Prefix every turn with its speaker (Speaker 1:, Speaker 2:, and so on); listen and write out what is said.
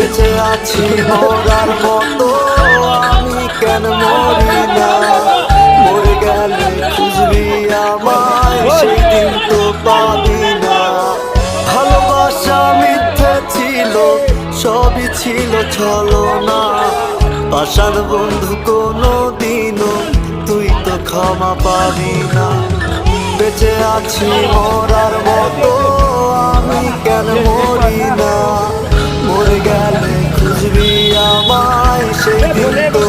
Speaker 1: বেঁচে আছি মরার মতো, আমি কেন মরি না? মরে গেলে খুঁজবি আমায়, সেদিন তো পাবি না। ভালোবাসা মিথ্যে ছিল, সবই ছিল ছলনা। পাষাণ বন্ধু কোনো দিনও তুই তো ক্ষমা পাবি না। বেঁচে আছি মরার মতো, আমি কেন মরি না? মরে গেলে খুঁজবি আমায়, সেদিন তো